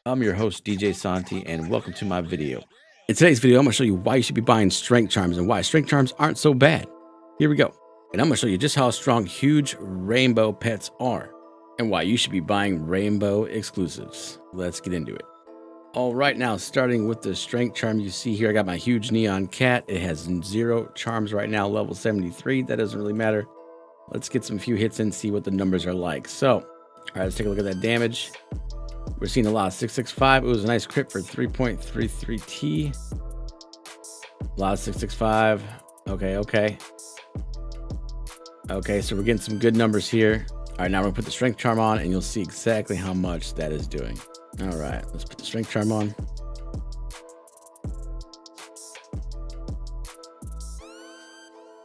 I'm your host, DJ Santi, and welcome to my video. In today's video, I'm going to show you why you should be buying strength charms and why strength charms aren't so bad. Here we go. And I'm going to show you just how strong huge rainbow pets are and why you should be buying rainbow exclusives. Let's get into it. All right, now starting with the strength charm you see here, I got my huge neon cat. It has 0 charms right now, level 73. That doesn't really matter. Let's get some few hits and see what the numbers are like. So, all right, let's take a look at that damage. We're seeing a lot of 665. It was a nice crit for 3.33T. A lot of 665. Okay, so we're getting some good numbers here. All right, now we're gonna put the strength charm on and you'll see exactly how much that is doing. All right, let's put the strength charm on.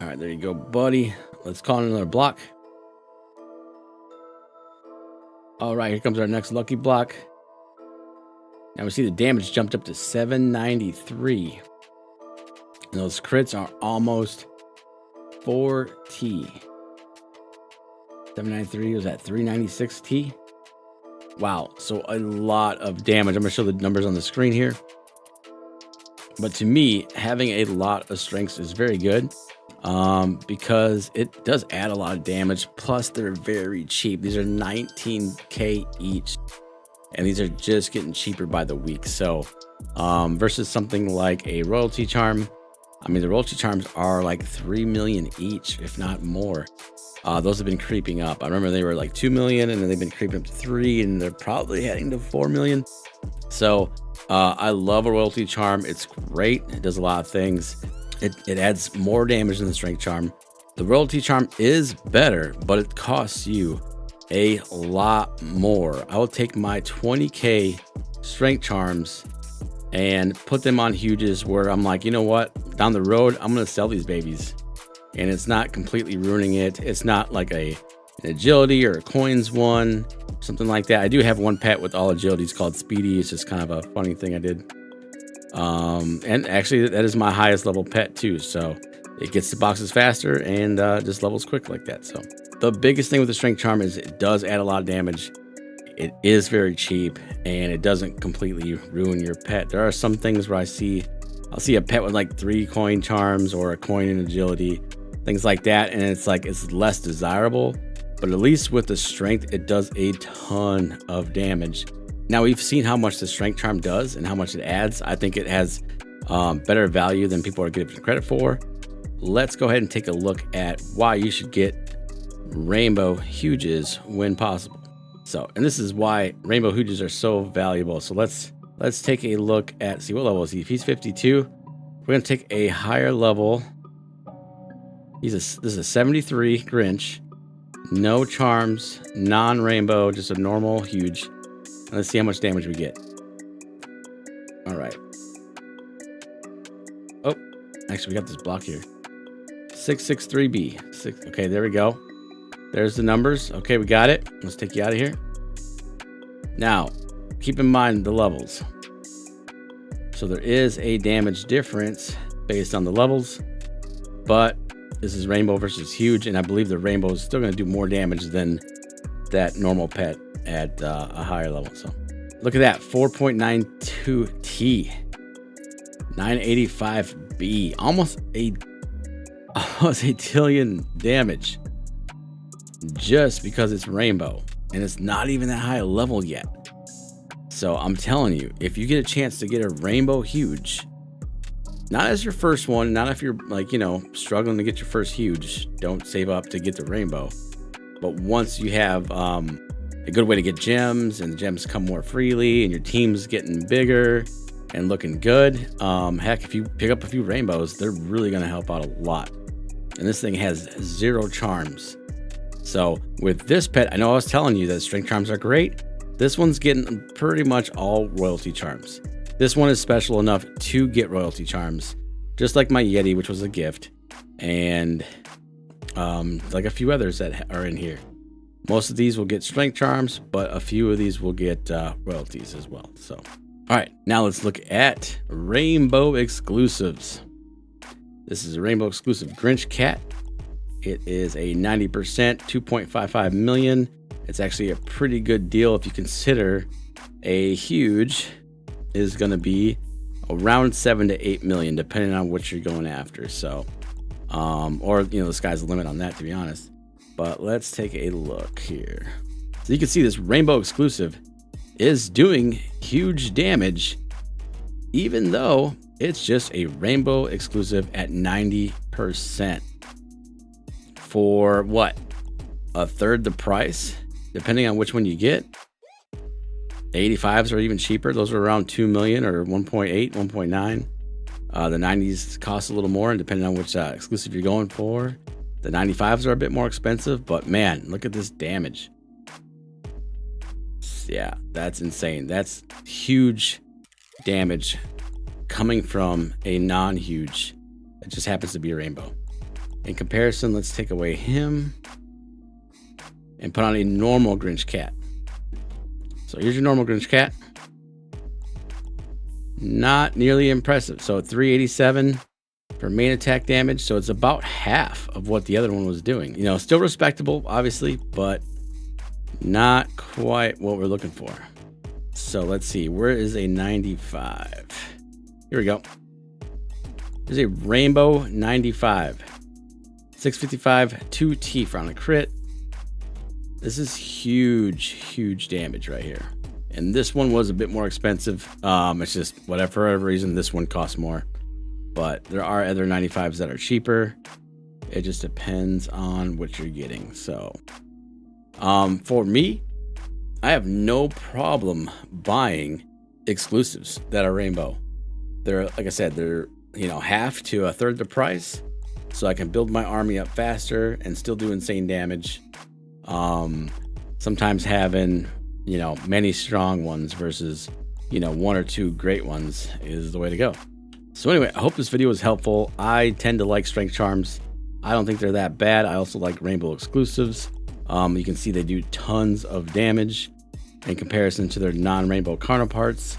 All right, there you go, buddy. Let's call in another block. All right, here comes our next lucky block. Now we see the damage jumped up to 793. And those crits are almost 4T. 793 was at 396T. Wow, so a lot of damage. I'm going to show the numbers on the screen here. But to me, having a lot of strengths is very good. Because it does add a lot of damage, plus they're very cheap. These are 19k each, and these are just getting cheaper by the week. So versus something like a royalty charm, I mean, the royalty charms are like 3 million each, if not more. Those have been creeping up. I remember they were like 2 million, and then they've been creeping up to 3, and they're probably heading to 4 million. So I love a royalty charm. It's great. It does a lot of things. It adds more damage than the strength charm. The royalty charm is better, but it costs you a lot more. I will take my 20k strength charms and put them on huges where I'm like, you know what? Down the road, I'm going to sell these babies. And it's not completely ruining it. It's not like an agility or a coins one, something like that. I do have one pet with all agilities called Speedy. It's just kind of a funny thing I did. And actually that is my highest level pet too, so it gets the boxes faster and just levels quick like that. So the biggest thing with the strength charm is it does add a lot of damage. It is very cheap and it doesn't completely ruin your pet. There are some things where I'll see a pet with like 3 coin charms or a coin in agility, things like that, and it's like it's less desirable, but at least with the strength it does a ton of damage. Now, we've seen how much the strength charm does and how much it adds. I think it has better value than people are giving credit for. Let's go ahead and take a look at why you should get rainbow huges when possible. So, and this is why rainbow huges are so valuable. So let's take a look at, see what level is he? If he's 52, we're going to take a higher level. This is a 73 Grinch, no charms, non-rainbow, just a normal huge. Let's see how much damage we get. All right. Oh, actually, we got this block here. 663B. Okay, there we go. There's the numbers. Okay, we got it. Let's take you out of here. Now, keep in mind the levels. So there is a damage difference based on the levels, but this is rainbow versus huge, and I believe the rainbow is still going to do more damage than that normal pet at a higher level. So look at that, 4.92T, 985B, almost a billion damage just because it's rainbow and it's not even that high a level yet. So I'm telling you, if you get a chance to get a rainbow huge, not as your first one, not if you're like, you know, struggling to get your first huge, don't save up to get the rainbow, but once you have a good way to get gems, and the gems come more freely, and your team's getting bigger and looking good. Heck, if you pick up a few rainbows, they're really going to help out a lot. And this thing has 0 charms. So with this pet, I know I was telling you that strength charms are great. This one's getting pretty much all royalty charms. This one is special enough to get royalty charms, just like my Yeti, which was a gift, and like a few others that are in here. Most of these will get strength charms, but a few of these will get royalties as well. So, all right, now let's look at rainbow exclusives. This is a rainbow exclusive Grinch cat. It is a 90%, 2.55 million. It's actually a pretty good deal if you consider A huge is going to be around 7 to 8 million, depending on what you're going after. So, or the sky's the limit on that, to be honest. But let's take a look here. So you can see this rainbow exclusive is doing huge damage, even though it's just a rainbow exclusive at 90%. For what? A third the price, depending on which one you get. The 85s are even cheaper. Those are around 2 million or 1.8, 1.9. The 90s cost a little more, and depending on which exclusive you're going for. The 95s are a bit more expensive, but man, look at this damage. Yeah, that's insane. That's huge damage coming from a non-huge. It just happens to be a rainbow. In comparison, let's take away him and put on a normal Grinch cat. So here's your normal Grinch cat. Not nearly impressive. So 387 for main attack damage. So it's about half of what the other one was doing. Still respectable, obviously, but not quite what we're looking for. So let's see. Where is a 95? Here we go. There's a rainbow 95. 655, 2T for on a crit. This is huge damage right here. And this one was a bit more expensive. It's just for whatever reason, this one costs more. But there are other 95s that are cheaper. It just depends on what you're getting. So, for me, I have no problem buying exclusives that are rainbow. They're, like I said, they're half to a third the price, so I can build my army up faster and still do insane damage. Sometimes having many strong ones versus one or two great ones is the way to go. So anyway, I hope this video was helpful. I tend to like strength charms. I don't think they're that bad. I also like rainbow exclusives. You can see they do tons of damage in comparison to their non-rainbow counterparts.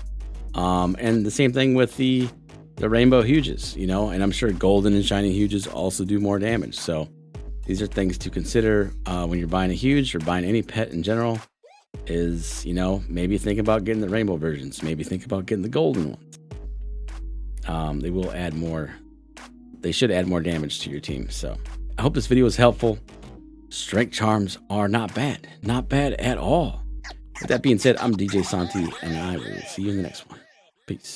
And the same thing with the rainbow huges, and I'm sure golden and shiny huges also do more damage. So these are things to consider when you're buying a huge or buying any pet in general. Is maybe think about getting the rainbow versions, maybe think about getting the golden ones. They will add more. They should add more damage to your team. So I hope this video was helpful. Strength charms are not bad at all. With that being said, I'm DJ Santi, and I will see you in the next one. Peace.